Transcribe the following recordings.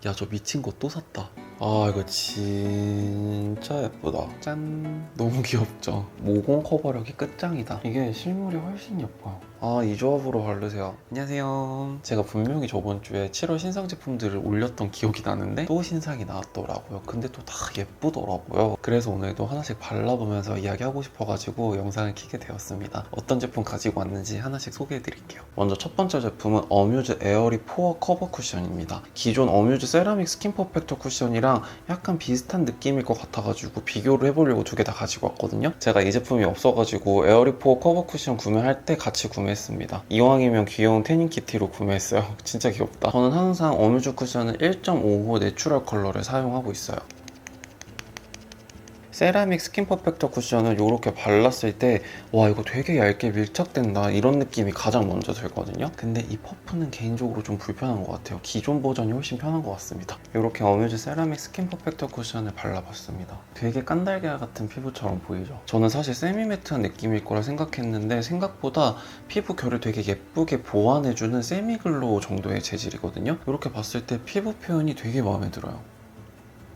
야, 저 미친 거 또 샀다. 아, 이거 진짜 예쁘다. 짠. 너무 귀엽죠? 모공 커버력이 끝장이다. 이게 실물이 훨씬 예뻐요. 아, 이 조합으로 바르세요. 안녕하세요. 제가 분명히 저번 주에 7월 신상 제품들을 올렸던 기억이 나는데 또 신상이 나왔더라고요. 근데 또 다 예쁘더라고요. 그래서 오늘도 하나씩 발라보면서 이야기하고 싶어가지고 영상을 켜게 되었습니다. 어떤 제품 가지고 왔는지 하나씩 소개해드릴게요. 먼저 첫 번째 제품은 어뮤즈 에어리 포어 커버 쿠션입니다. 기존 어뮤즈 세라믹 스킨 퍼펙터 쿠션이랑 약간 비슷한 느낌일 것 같아가지고 비교를 해보려고 두 개 다 가지고 왔거든요. 제가 이 제품이 없어가지고 에어리 포어 커버 쿠션 구매할 때 같이 구매했습니다. 이왕이면 귀여운 태닝 키티로 구매했어요. 진짜 귀엽다. 저는 항상 어뮤즈 쿠션은 1.5호 내추럴 컬러를 사용하고 있어요. 세라믹 스킨 퍼펙터 쿠션을 이렇게 발랐을 때 와, 이거 되게 얇게 밀착된다 이런 느낌이 가장 먼저 들거든요. 근데 이 퍼프는 개인적으로 좀 불편한 것 같아요. 기존 버전이 훨씬 편한 것 같습니다. 이렇게 어뮤즈 세라믹 스킨 퍼펙터 쿠션을 발라봤습니다. 되게 깐달걀 같은 피부처럼 보이죠? 저는 사실 세미매트한 느낌일 거라 생각했는데 생각보다 피부 결을 되게 예쁘게 보완해주는 세미글로우 정도의 재질이거든요. 이렇게 봤을 때 피부 표현이 되게 마음에 들어요.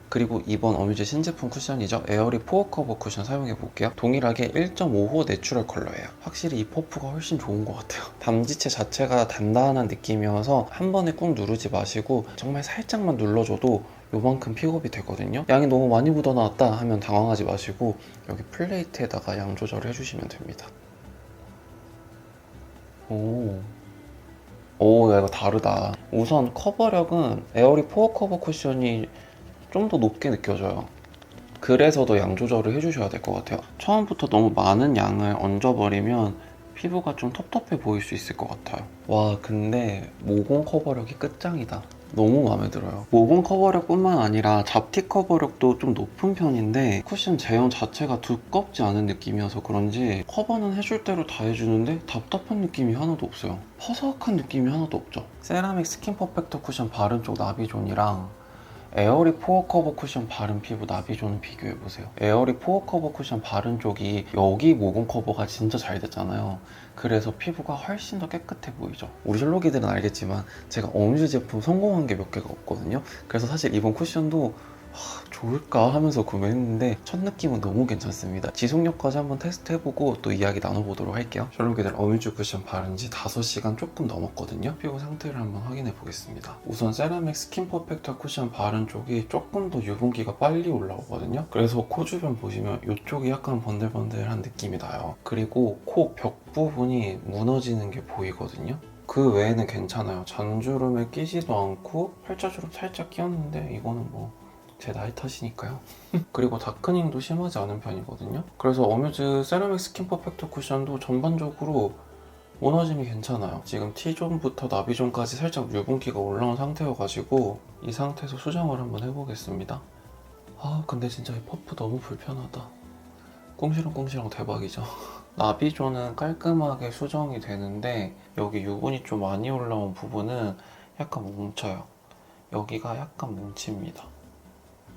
그리고 이번 어뮤즈 신제품 쿠션이죠. 에어리 포어 커버 쿠션 사용해볼게요. 동일하게 1.5호 내추럴 컬러예요. 확실히 이 퍼프가 훨씬 좋은 것 같아요. 담지체 자체가 단단한 느낌이어서 한 번에 꾹 누르지 마시고 정말 살짝만 눌러줘도 요만큼 픽업이 되거든요. 양이 너무 많이 묻어나왔다 하면 당황하지 마시고 여기 플레이트에다가 양 조절을 해주시면 됩니다. 야, 이거 다르다. 우선 커버력은 에어리 포어 커버 쿠션이 좀 더 높게 느껴져요. 그래서 더 양 조절을 해주셔야 될 것 같아요. 처음부터 너무 많은 양을 얹어버리면 피부가 좀 텁텁해 보일 수 있을 것 같아요. 와, 근데 모공 커버력이 끝장이다. 너무 마음에 들어요. 모공 커버력뿐만 아니라 잡티 커버력도 좀 높은 편인데 쿠션 제형 자체가 두껍지 않은 느낌이어서 그런지 커버는 해줄 대로 다 해주는데 답답한 느낌이 하나도 없어요. 퍼석한 느낌이 하나도 없죠. 세라믹 스킨 퍼펙터 쿠션 바른 쪽 나비존이랑 에어리 포어 커버 쿠션 바른 피부 나비존을 비교해보세요. 에어리 포어 커버 쿠션 바른 쪽이 여기 모공 커버가 진짜 잘 됐잖아요. 그래서 피부가 훨씬 더 깨끗해 보이죠. 우리 셜록이들은 알겠지만 제가 어뮤즈 제품 성공한 게 몇 개가 없거든요. 그래서 사실 이번 쿠션도 좋을까 하면서 구매했는데 첫 느낌은 너무 괜찮습니다. 지속력까지 한번 테스트 해보고 또 이야기 나눠보도록 할게요. 셜록이들 어뮤즈 쿠션 바른 지 5시간 조금 넘었거든요. 피부 상태를 한번 확인해 보겠습니다. 우선 세라믹 스킨 퍼펙터 쿠션 바른 쪽이 조금 더 유분기가 빨리 올라오거든요. 그래서 코 주변 보시면 이쪽이 약간 번들번들한 느낌이 나요. 그리고 코 벽 부분이 무너지는 게 보이거든요. 그 외에는 괜찮아요. 잔주름에 끼지도 않고 팔자주름 살짝 끼었는데 이거는 뭐 제 나이 탓이니까요. 그리고 다크닝도 심하지 않은 편이거든요. 그래서 어뮤즈 세라믹 스킨 퍼펙터 쿠션도 전반적으로 무너짐이 괜찮아요. 지금 T존부터 나비존까지 살짝 유분기가 올라온 상태여가지고 이 상태에서 수정을 한번 해보겠습니다. 근데 진짜 이 퍼프 너무 불편하다. 꽁시렁꽁시렁 대박이죠. 나비존은 깔끔하게 수정이 되는데 여기 유분이 좀 많이 올라온 부분은 약간 뭉쳐요. 여기가 약간 뭉칩니다.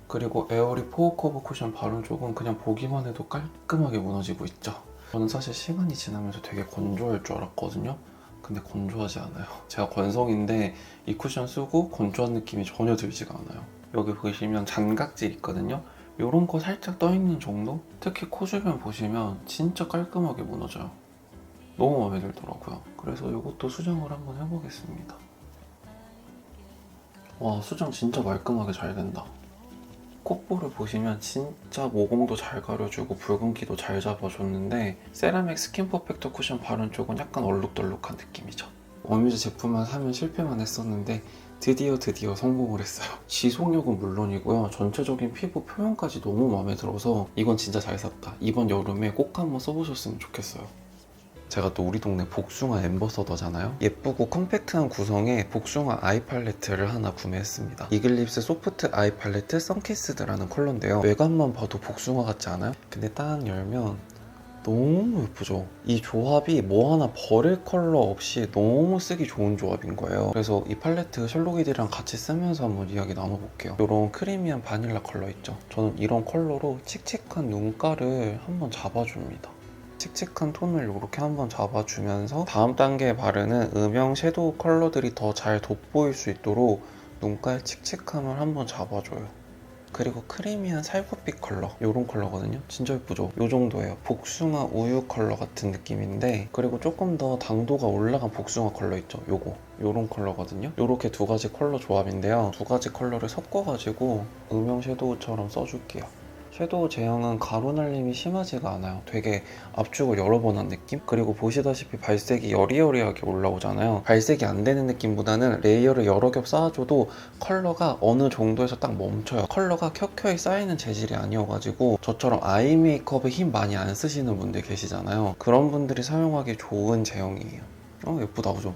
그리고 에어리 포어 커버 쿠션 바른 쪽은 그냥 보기만 해도 깔끔하게 무너지고 있죠. 저는 사실 시간이 지나면서 되게 건조할 줄 알았거든요. 근데 건조하지 않아요. 제가 건성인데 이 쿠션 쓰고 건조한 느낌이 전혀 들지가 않아요. 여기 보시면 잔각질 있거든요. 이런 거 살짝 떠있는 정도? 특히 코 주변 보시면 진짜 깔끔하게 무너져요. 너무 마음에 들더라고요. 그래서 이것도 수정을 한번 해보겠습니다. 와, 수정 진짜 말끔하게 잘 된다. 콧볼을 보시면 진짜 모공도 잘 가려주고 붉은기도 잘 잡아줬는데 세라믹 스킨 퍼펙터 쿠션 바른 쪽은 약간 얼룩덜룩한 느낌이죠. 어뮤즈 제품만 사면 실패만 했었는데 드디어 성공을 했어요. 지속력은 물론이고요. 전체적인 피부 표현까지 너무 마음에 들어서 이건 진짜 잘 샀다. 이번 여름에 꼭 한번 써보셨으면 좋겠어요. 제가 또 우리 동네 복숭아 앰버서더잖아요. 예쁘고 컴팩트한 구성의 복숭아 아이 팔레트를 하나 구매했습니다. 이글립스 소프트 아이 팔레트 선키스드라는 컬러인데요. 외관만 봐도 복숭아 같지 않아요? 근데 딱 열면 너무 예쁘죠? 이 조합이 뭐 하나 버릴 컬러 없이 너무 쓰기 좋은 조합인 거예요. 그래서 이 팔레트 셜록이들이랑 같이 쓰면서 한번 이야기 나눠볼게요. 이런 크리미한 바닐라 컬러 있죠? 저는 이런 컬러로 칙칙한 눈가를 한번 잡아줍니다. 칙칙한 톤을 이렇게 한번 잡아주면서 다음 단계에 바르는 음영 섀도우 컬러들이 더 잘 돋보일 수 있도록 눈가의 칙칙함을 한번 잡아줘요. 그리고 크리미한 살구빛 컬러, 요런 컬러거든요. 진짜 예쁘죠? 요 정도예요. 복숭아 우유 컬러 같은 느낌인데, 그리고 조금 더 당도가 올라간 복숭아 컬러 있죠? 요거, 요런 컬러거든요. 요렇게 두 가지 컬러 조합인데요. 두 가지 컬러를 섞어가지고 음영 섀도우처럼 써줄게요. 섀도우 제형은 가루 날림이 심하지가 않아요. 되게 압축을 여러 번 한 느낌? 그리고 보시다시피 발색이 여리여리하게 올라오잖아요. 발색이 안 되는 느낌보다는 레이어를 여러 겹 쌓아줘도 컬러가 어느 정도에서 딱 멈춰요. 컬러가 켜켜이 쌓이는 재질이 아니어가지고, 저처럼 아이 메이크업에 힘 많이 안 쓰시는 분들 계시잖아요. 그런 분들이 사용하기 좋은 제형이에요. 예쁘다, 그죠?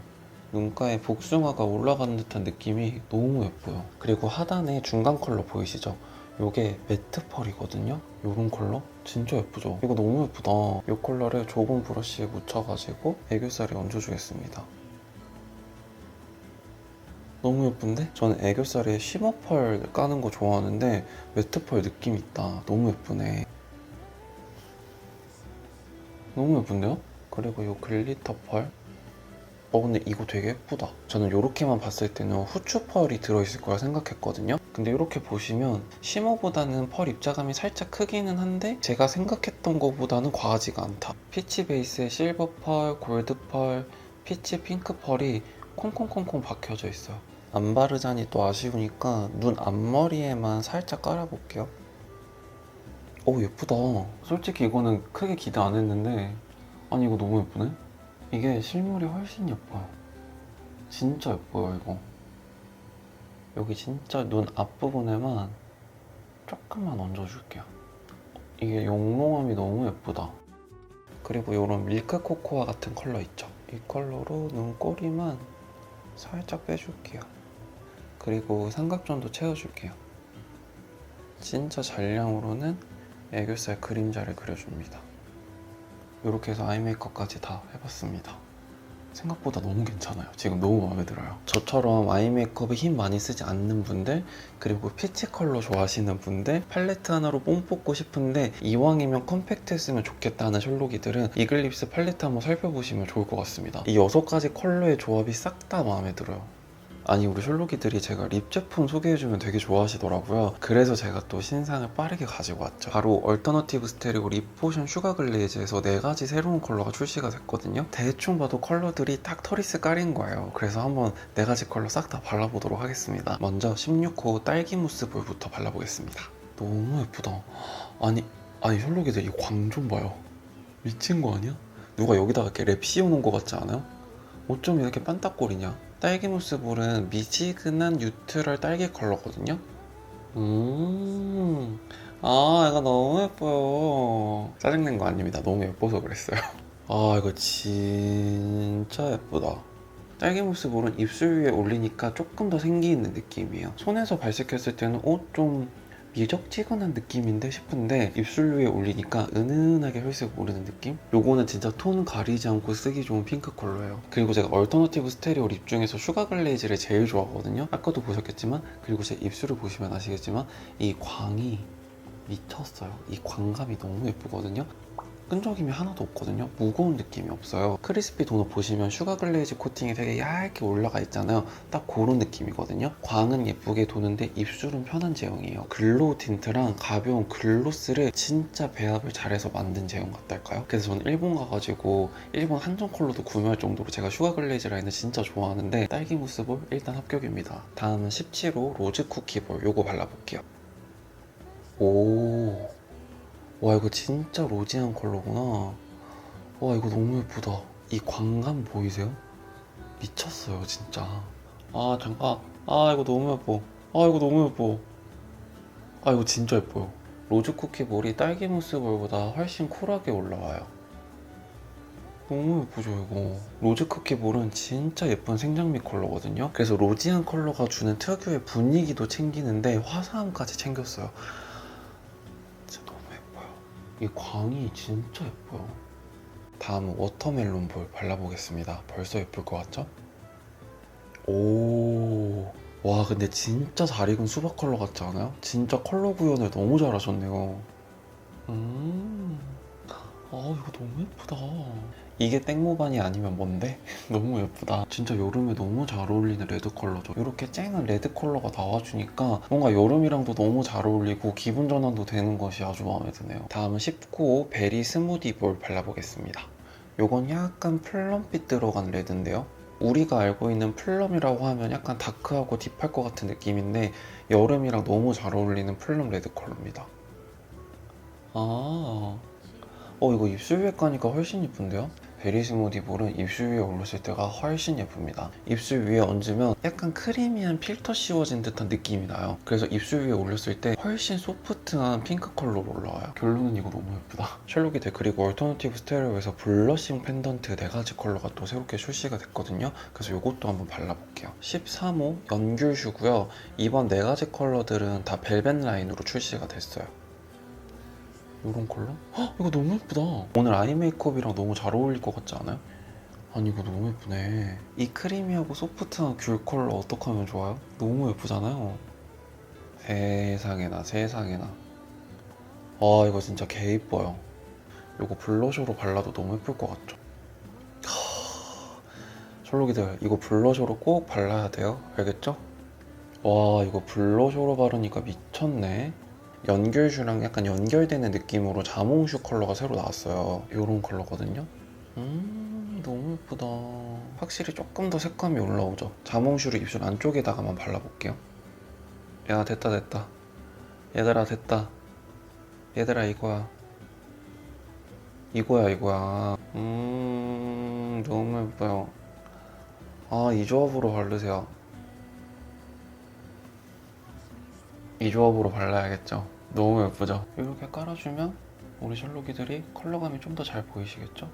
눈가에 복숭아가 올라가는 듯한 느낌이 너무 예뻐요. 그리고 하단에 중간 컬러 보이시죠? 요게 매트 펄이거든요? 요런 컬러? 진짜 예쁘죠? 이거 너무 예쁘다. 이 컬러를 좁은 브러쉬에 묻혀가지고 애교살에 얹어주겠습니다. 너무 예쁜데? 저는 애교살에 쉬머 펄 까는 거 좋아하는데 매트 펄 느낌 있다. 너무 예쁘네. 너무 예쁜데요? 그리고 요 글리터 펄. 근데 이거 되게 예쁘다. 저는 이렇게만 봤을 때는 후추 펄이 들어있을 거라 생각했거든요. 근데 이렇게 보시면 쉬머보다는 펄 입자감이 살짝 크기는 한데 제가 생각했던 것보다는 과하지가 않다. 피치 베이스에 실버 펄, 골드 펄, 피치 핑크 펄이 콩콩콩콩 박혀져 있어요. 안 바르자니 또 아쉬우니까 눈 앞머리에만 살짝 깔아볼게요. 예쁘다. 솔직히 이거는 크게 기대 안 했는데, 아니 이거 너무 예쁘네? 이게 실물이 훨씬 예뻐요. 진짜 예뻐요, 이거. 여기 진짜 눈 앞부분에만 조금만 얹어줄게요. 이게 용롱함이 너무 예쁘다. 그리고 이런 밀크 코코아 같은 컬러 있죠? 이 컬러로 눈꼬리만 살짝 빼줄게요. 그리고 삼각존도 채워줄게요. 진짜 잔량으로는 애교살 그림자를 그려줍니다. 이렇게 해서 아이 메이크업까지 다 해봤습니다. 생각보다 너무 괜찮아요. 지금 너무 마음에 들어요. 저처럼 아이 메이크업에 힘 많이 쓰지 않는 분들, 그리고 피치 컬러 좋아하시는 분들, 팔레트 하나로 뽕 뽑고 싶은데 이왕이면 컴팩트 했으면 좋겠다 하는 셜록이들은 이글립스 팔레트 한번 살펴보시면 좋을 것 같습니다. 이 6가지 컬러의 조합이 싹 다 마음에 들어요. 아니, 우리 셜록이들이 제가 립 제품 소개해주면 되게 좋아하시더라고요. 그래서 제가 또 신상을 빠르게 가지고 왔죠. 바로 얼터너티브 스테리오 립 포션 슈가 글레이즈에서 4가지 새로운 컬러가 출시가 됐거든요. 대충 봐도 컬러들이 딱 터리스 깔인 거예요. 그래서 한번 4가지 컬러 싹 다 발라보도록 하겠습니다. 먼저 16호 딸기 무스 볼부터 발라보겠습니다. 너무 예쁘다. 아니 셜록이들 이 광 좀 봐요. 미친 거 아니야? 누가 여기다가 이렇게 랩 씌워놓은 거 같지 않아요? 어쩜 이렇게 빤딱거리냐? 딸기 무스볼은 미지근한 뉴트럴 딸기 컬러거든요. 이거 너무 예뻐요. 짜증낸 거 아닙니다. 너무 예뻐서 그랬어요. 이거 진짜 예쁘다. 딸기 무스볼은 입술 위에 올리니까 조금 더 생기 있는 느낌이에요. 손에서 발색했을 때는 좀 미적지근한 느낌인데 싶은데 입술 위에 올리니까 은은하게 혈색 오르는 느낌? 요거는 진짜 톤 가리지 않고 쓰기 좋은 핑크 컬러예요. 그리고 제가 얼터너티브 스테리오 립 중에서 슈가 글레이즈를 제일 좋아하거든요. 아까도 보셨겠지만, 그리고 제 입술을 보시면 아시겠지만 이 광이 미쳤어요. 이 광감이 너무 예쁘거든요. 끈적임이 하나도 없거든요. 무거운 느낌이 없어요. 크리스피 도넛 보시면 슈가 글레이즈 코팅이 되게 얇게 올라가 있잖아요. 딱 그런 느낌이거든요. 광은 예쁘게 도는데 입술은 편한 제형이에요. 글로우 틴트랑 가벼운 글로스를 진짜 배합을 잘해서 만든 제형 같달까요? 그래서 저는 일본 가가지고 일본 한정 컬러도 구매할 정도로 제가 슈가 글레이즈 라인을 진짜 좋아하는데 딸기 무스볼 일단 합격입니다. 다음은 17호 로즈 쿠키볼, 요거 발라볼게요. 와, 이거 진짜 로지한 컬러구나. 와, 이거 너무 예쁘다. 이 광감 보이세요? 미쳤어요, 진짜. 잠깐. 이거 너무 예뻐. 이거 너무 예뻐. 이거 진짜 예뻐요. 로즈 쿠키볼이 딸기 무스볼보다 훨씬 쿨하게 올라와요. 너무 예쁘죠, 이거. 로즈 쿠키볼은 진짜 예쁜 생장미 컬러거든요. 그래서 로지한 컬러가 주는 특유의 분위기도 챙기는데 화사함까지 챙겼어요. 이 광이 진짜 예뻐요. 다음은 워터멜론 볼 발라보겠습니다. 벌써 예쁠 것 같죠? 와, 근데 진짜 잘 익은 수박 컬러 같지 않아요? 진짜 컬러 구현을 너무 잘하셨네요. 이거 너무 예쁘다. 이게 땡모반이 아니면 뭔데? 너무 예쁘다. 진짜 여름에 너무 잘 어울리는 레드 컬러죠. 이렇게 쨍한 레드 컬러가 나와주니까 뭔가 여름이랑도 너무 잘 어울리고 기분 전환도 되는 것이 아주 마음에 드네요. 다음은 19호 베리 스무디 볼 발라보겠습니다. 요건 약간 플럼빛 들어간 레드인데요. 우리가 알고 있는 플럼이라고 하면 약간 다크하고 딥할 것 같은 느낌인데 여름이랑 너무 잘 어울리는 플럼 레드 컬러입니다. 이거 입술 위에 까니까 훨씬 예쁜데요? 베리 스무디 볼은 입술 위에 올렸을 때가 훨씬 예쁩니다. 입술 위에 얹으면 약간 크리미한 필터 씌워진 듯한 느낌이 나요. 그래서 입술 위에 올렸을 때 훨씬 소프트한 핑크 컬러로 올라와요. 결론은 이거 너무 예쁘다. 셜록이드 그리고 얼터너티브 스테레오에서 블러싱 펜던트 4가지 컬러가 또 새롭게 출시가 됐거든요. 그래서 이것도 한번 발라볼게요. 13호 연귤슈고요. 이번 4가지 컬러들은 다 벨벳 라인으로 출시가 됐어요. 이런 컬러? 헉, 이거 너무 예쁘다. 오늘 아이 메이크업이랑 너무 잘 어울릴 것 같지 않아요? 아니 이거 너무 예쁘네. 이 크리미하고 소프트한 귤 컬러 어떻게 하면 좋아요? 너무 예쁘잖아요. 세상에나 세상에나. 와 이거 진짜 개 이뻐요. 이거 블러셔로 발라도 너무 예쁠 것 같죠? 셜록이들 이거 블러셔로 꼭 발라야 돼요. 알겠죠? 와 이거 블러셔로 바르니까 미쳤네. 연결슈랑 약간 연결되는 느낌으로 자몽슈 컬러가 새로 나왔어요. 이런 컬러거든요. 너무 예쁘다. 확실히 조금 더 색감이 올라오죠. 자몽슈를 입술 안쪽에다가만 발라볼게요. 야 됐다 됐다. 얘들아 됐다. 얘들아 이거야. 이거야. 너무 예뻐요. 이 조합으로 바르세요. 이 조합으로 발라야겠죠. 너무 예쁘죠? 이렇게 깔아주면 우리 셜록이들이 컬러감이 좀 더 잘 보이시겠죠?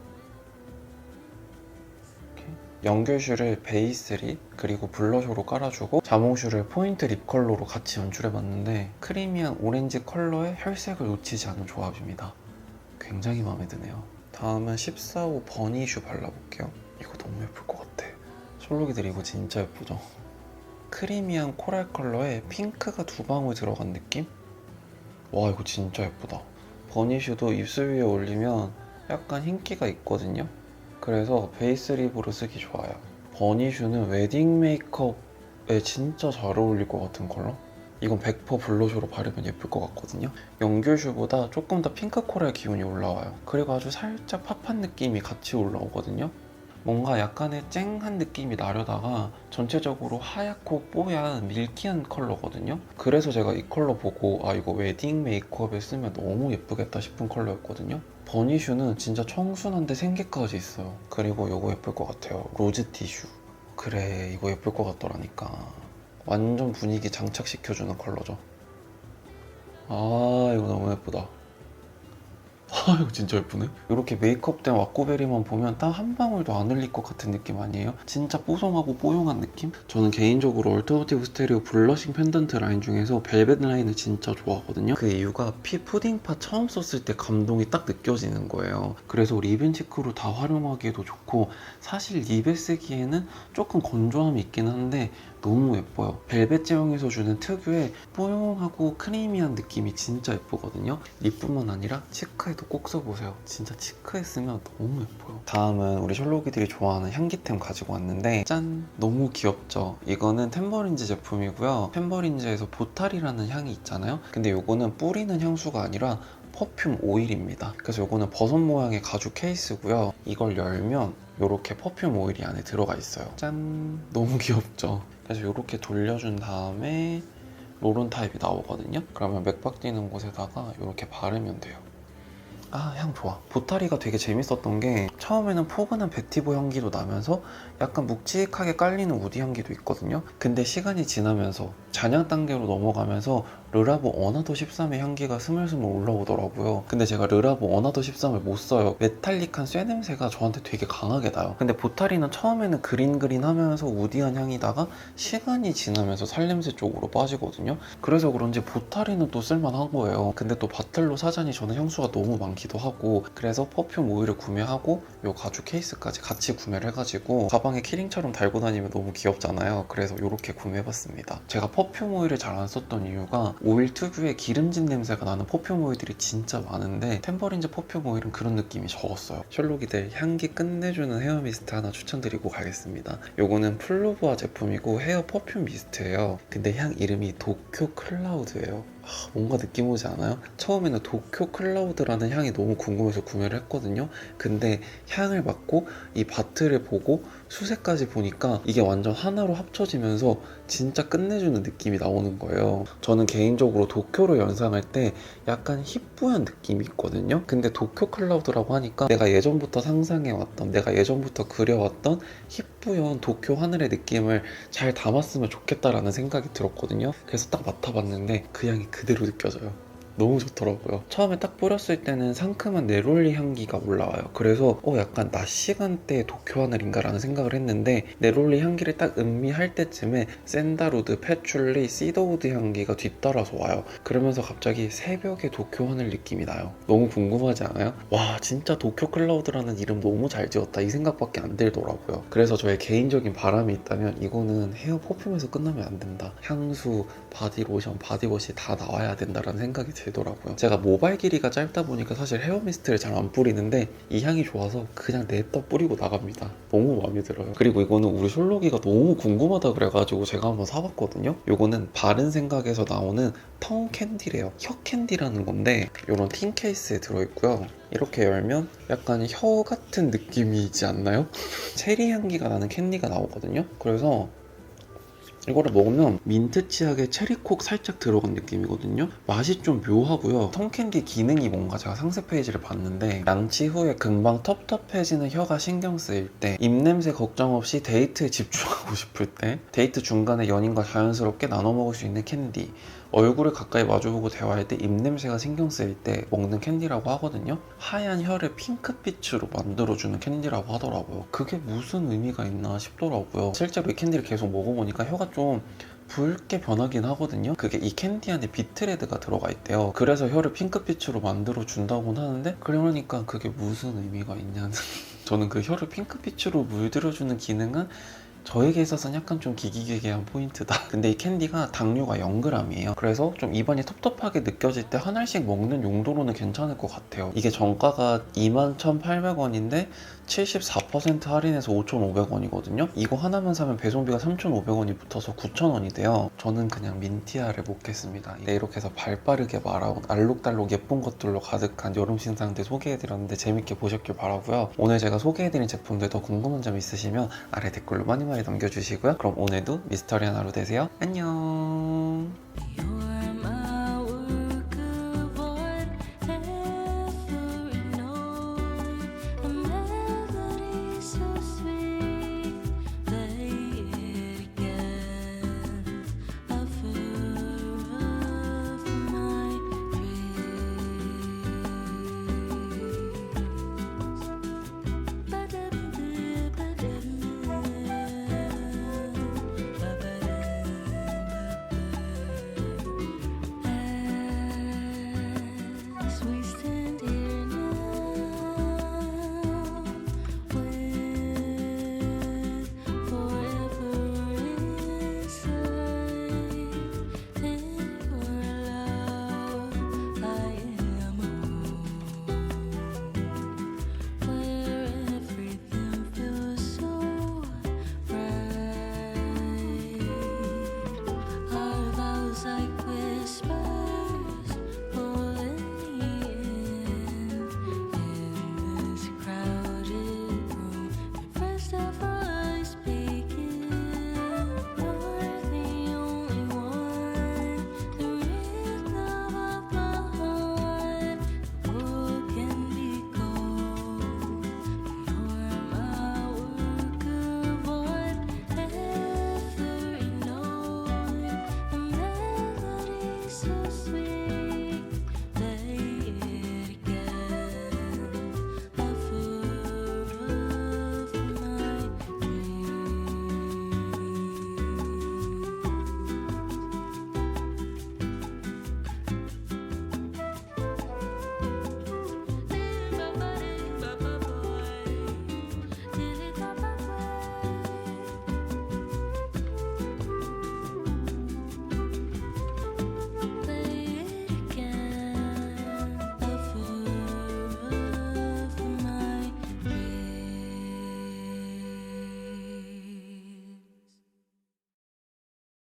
이렇게 연결슈를 베이스 립 그리고 블러셔로 깔아주고 자몽슈를 포인트 립 컬러로 같이 연출해봤는데 크리미한 오렌지 컬러의 혈색을 놓치지 않은 조합입니다. 굉장히 마음에 드네요. 다음은 14호 버니슈 발라볼게요. 이거 너무 예쁠 것 같아. 셜록이들 이거 진짜 예쁘죠? 크리미한 코랄 컬러에 핑크가 2방울 들어간 느낌? 와 이거 진짜 예쁘다. 버니슈도 입술 위에 올리면 약간 흰기가 있거든요. 그래서 베이스 립으로 쓰기 좋아요. 버니슈는 웨딩 메이크업에 진짜 잘 어울릴 것 같은 컬러? 이건 100% 블러셔로 바르면 예쁠 것 같거든요. 연귤슈보다 조금 더 핑크 코랄 기운이 올라와요. 그리고 아주 살짝 팝한 느낌이 같이 올라오거든요. 뭔가 약간의 쨍한 느낌이 나려다가 전체적으로 하얗고 뽀얀 밀키한 컬러거든요. 그래서 제가 이 컬러 보고 이거 웨딩 메이크업에 쓰면 너무 예쁘겠다 싶은 컬러였거든요. 버니슈는 진짜 청순한데 생기까지 있어요. 그리고 이거 예쁠 것 같아요. 로즈 티슈. 그래 이거 예쁠 것 같더라니까. 완전 분위기 장착시켜주는 컬러죠. 이거 너무 예쁘다. 이거 진짜 예쁘네. 이렇게 메이크업된 왁구베리만 보면 딱 한 방울도 안 흘릴 것 같은 느낌 아니에요? 진짜 뽀송하고 뽀용한 느낌? 저는 개인적으로 얼터너티브 스테레오 블러싱 펜던트 라인 중에서 벨벳 라인을 진짜 좋아하거든요. 그 이유가 피 푸딩파 처음 썼을 때 감동이 딱 느껴지는 거예요. 그래서 립앤 치크로 다 활용하기에도 좋고 사실 립에 쓰기에는 조금 건조함이 있긴 한데 너무 예뻐요. 벨벳 제형에서 주는 특유의 뽀용하고 크리미한 느낌이 진짜 예쁘거든요. 립뿐만 아니라 치크에도 꼭 써보세요. 진짜 치크에 쓰면 너무 예뻐요. 다음은 우리 셜록이들이 좋아하는 향기템 가지고 왔는데 짠! 너무 귀엽죠? 이거는 템버린즈 제품이고요. 템버린즈에서 보탈이라는 향이 있잖아요. 근데 이거는 뿌리는 향수가 아니라 퍼퓸 오일입니다. 그래서 이거는 버섯 모양의 가죽 케이스고요. 이걸 열면 이렇게 퍼퓸 오일이 안에 들어가 있어요. 짠! 너무 귀엽죠? 그래서 이렇게 돌려준 다음에 롤온 타입이 나오거든요. 그러면 맥박 뛰는 곳에다가 이렇게 바르면 돼요. 향 좋아. 보타리가 되게 재밌었던 게 처음에는 포근한 베티보 향기도 나면서 약간 묵직하게 깔리는 우디 향기도 있거든요. 근데 시간이 지나면서 잔향 단계로 넘어가면서 르라보 어나더 13의 향기가 스물스물 올라오더라고요. 근데 제가 르라보 어나더 13을 못 써요. 메탈릭한 쇠 냄새가 저한테 되게 강하게 나요. 근데 보타리는 처음에는 그린 하면서 우디한 향이다가 시간이 지나면서 살냄새 쪽으로 빠지거든요. 그래서 그런지 보타리는 또 쓸만한 거예요. 근데 또 바틀로 사자니 저는 향수가 너무 많기 많기도 하고, 그래서 퍼퓸 오일을 구매하고 요 가죽 케이스까지 같이 구매를 해가지고 가방에 키링처럼 달고 다니면 너무 귀엽잖아요. 그래서 이렇게 구매해봤습니다. 제가 퍼퓸 오일을 잘 안 썼던 이유가 오일 특유의 기름진 냄새가 나는 퍼퓸 오일들이 진짜 많은데 템버린즈 퍼퓸 오일은 그런 느낌이 적었어요. 셜록이들 향기 끝내주는 헤어 미스트 하나 추천드리고 가겠습니다. 요거는 플루보아 제품이고 헤어 퍼퓸 미스트예요. 근데 향 이름이 도쿄 클라우드예요. 뭔가 느낌 오지 않아요? 처음에는 도쿄 클라우드라는 향이 너무 궁금해서 구매를 했거든요. 근데 향을 맡고 이 바트를 보고 수세까지 보니까 이게 완전 하나로 합쳐지면서 진짜 끝내주는 느낌이 나오는 거예요. 저는 개인적으로 도쿄로 연상할 때 약간 힙부연 느낌이 있거든요. 근데 도쿄 클라우드라고 하니까 내가 예전부터 상상해왔던, 내가 예전부터 그려왔던 힙부연 도쿄 하늘의 느낌을 잘 담았으면 좋겠다라는 생각이 들었거든요. 그래서 딱 맡아봤는데 그 향이 그대로 느껴져요. 너무 좋더라고요. 처음에 딱 뿌렸을 때는 상큼한 네롤리 향기가 올라와요. 그래서 약간 낮 시간대 도쿄 하늘인가 라는 생각을 했는데 네롤리 향기를 딱 음미할 때쯤에 샌다루드, 패출리, 시더우드 향기가 뒤따라서 와요. 그러면서 갑자기 새벽의 도쿄 하늘 느낌이 나요. 너무 궁금하지 않아요? 와, 진짜 도쿄 클라우드라는 이름 너무 잘 지었다 이 생각밖에 안 들더라고요. 그래서 저의 개인적인 바람이 있다면 이거는 헤어 퍼퓸에서 끝나면 안 된다. 향수, 바디로션, 바디워시 다 나와야 된다라는 생각이 들더라고요. 제가 모발 길이가 짧다 보니까 사실 헤어 미스트를 잘 안 뿌리는데 이 향이 좋아서 그냥 냅다 뿌리고 나갑니다. 너무 마음에 들어요. 그리고 이거는 우리 셜록이가 너무 궁금하다 그래가지고 제가 한번 사봤거든요. 이거는 바른 생각에서 나오는 텅 캔디래요. 혀 캔디라는 건데 이런 틴 케이스에 들어있고요. 이렇게 열면 약간 혀 같은 느낌이지 않나요? 체리 향기가 나는 캔디가 나오거든요. 그래서 이거를 먹으면 민트 치약에 체리콕 살짝 들어간 느낌이거든요. 맛이 좀 묘하고요. 텅캔디 기능이 뭔가 제가 상세 페이지를 봤는데 양치 후에 금방 텁텁해지는 혀가 신경 쓰일 때, 입냄새 걱정 없이 데이트에 집중하고 싶을 때, 데이트 중간에 연인과 자연스럽게 나눠 먹을 수 있는 캔디, 얼굴을 가까이 마주보고 대화할 때 입냄새가 신경 쓰일 때 먹는 캔디라고 하거든요. 하얀 혀를 핑크빛으로 만들어주는 캔디라고 하더라고요. 그게 무슨 의미가 있나 싶더라고요. 실제로 이 캔디를 계속 먹어보니까 혀가 좀 붉게 변하긴 하거든요. 그게 이 캔디 안에 비트레드가 들어가 있대요. 그래서 혀를 핑크빛으로 만들어 준다고는 하는데, 그러니까 그게 무슨 의미가 있냐는 저는 그 혀를 핑크빛으로 물들여주는 기능은 저에게 있어서는 약간 좀 기기괴괴한 포인트다. 근데 이 캔디가 당류가 0g이에요. 그래서 좀 입안이 텁텁하게 느껴질 때 하나씩 먹는 용도로는 괜찮을 것 같아요. 이게 정가가 21,800원인데 74% 할인해서 5,500원이거든요. 이거 하나만 사면 배송비가 3,500원이 붙어서 9,000원이 돼요. 저는 그냥 민티아를 먹겠습니다. 네, 이렇게 해서 발 빠르게 말아온 알록달록 예쁜 것들로 가득한 여름 신상들 소개해드렸는데 재밌게 보셨길 바라고요. 오늘 제가 소개해드린 제품들 더 궁금한 점 있으시면 아래 댓글로 많이 남겨주시고요. 그럼 오늘도 미스터리한 하루 되세요. 안녕.